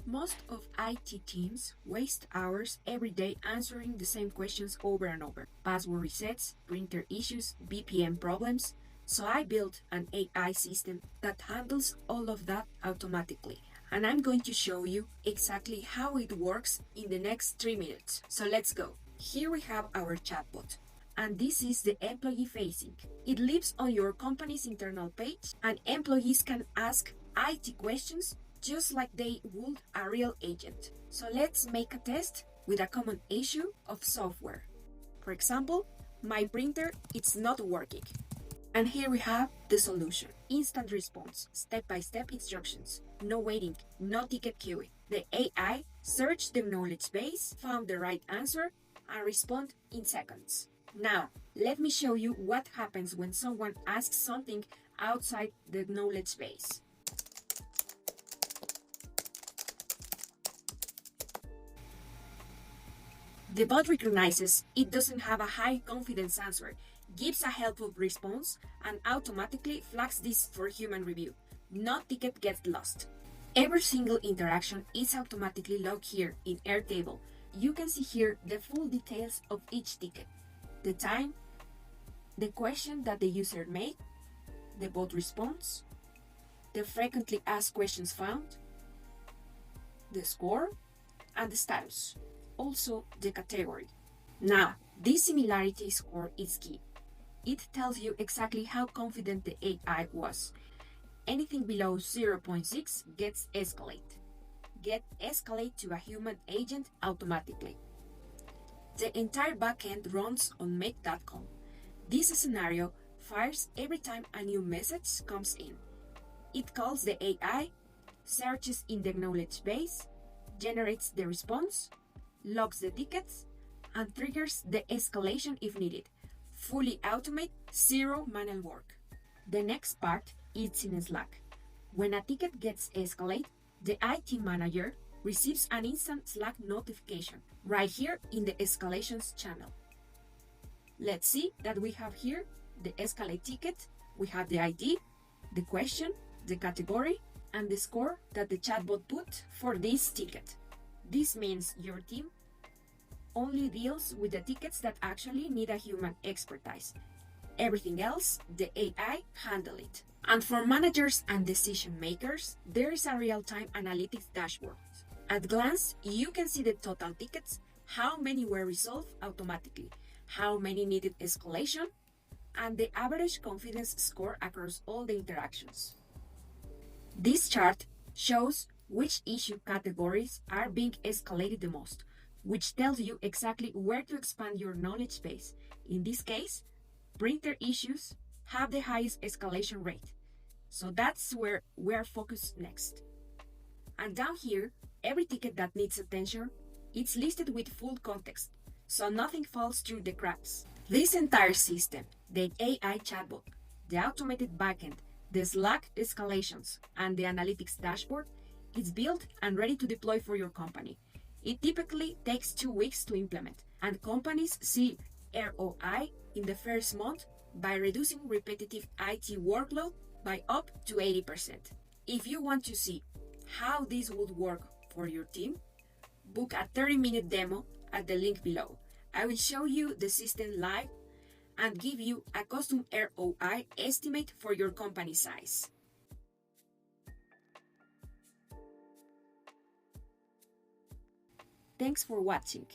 Most of IT teams waste hours every day answering the same questions over and over. Password resets, printer issues, VPN problems. So I built an AI system that handles all of that automatically. And I'm going to show you exactly how it works in the next 3 minutes. So let's go. Here we have our chatbot. And this is the employee facing. It lives on your company's internal page, and employees can ask IT questions just like they would a real agent. So let's make a test with a common issue of software. For example, my printer is not working. And here we have the solution. Instant response, step-by-step instructions, no waiting, no ticket queuing. The AI searched the knowledge base, found the right answer, and respond in seconds. Now, let me show you what happens when someone asks something outside the knowledge base. The bot recognizes it doesn't have a high confidence answer, gives a helpful response, and automatically flags this for human review. No ticket gets lost. Every single interaction is automatically logged here in Airtable. You can see here the full details of each ticket. The time, the question that the user made, the bot response, the frequently asked questions found, the score, and the status. Also the category. Now, this similarity score is key. It tells you exactly how confident the AI was. Anything below 0.6 gets escalate to a human agent automatically. The entire backend runs on make.com. This scenario fires every time a new message comes in. It calls the AI, searches in the knowledge base, generates the response, logs the tickets, and triggers the escalation if needed. Fully automate, zero manual work. The next part is in Slack. When a ticket gets escalated, the IT manager receives an instant Slack notification right here in the escalations channel. Let's see that we have here the escalate ticket, we have the ID, the question, the category, and the score that the chatbot put for this ticket. This means your team only deals with the tickets that actually need a human expertise. Everything else, the AI handle it. And for managers and decision makers, there is a real-time analytics dashboard. At glance, you can see the total tickets, how many were resolved automatically, how many needed escalation, and the average confidence score across all the interactions. This chart shows which issue categories are being escalated the most, which tells you exactly where to expand your knowledge base. In this case, printer issues have the highest escalation rate. So that's where we're focused next. And down here, every ticket that needs attention, it's listed with full context, so nothing falls through the cracks. This entire system, the AI chatbot, the automated backend, the Slack escalations, and the analytics dashboard, is built and ready to deploy for your company. It typically takes 2 weeks to implement, and companies see ROI in the first month by reducing repetitive IT workload by up to 80%. If you want to see how this would work for your team, book a 30-minute demo at the link below. I will show you the system live and give you a custom ROI estimate for your company size. Thanks for watching.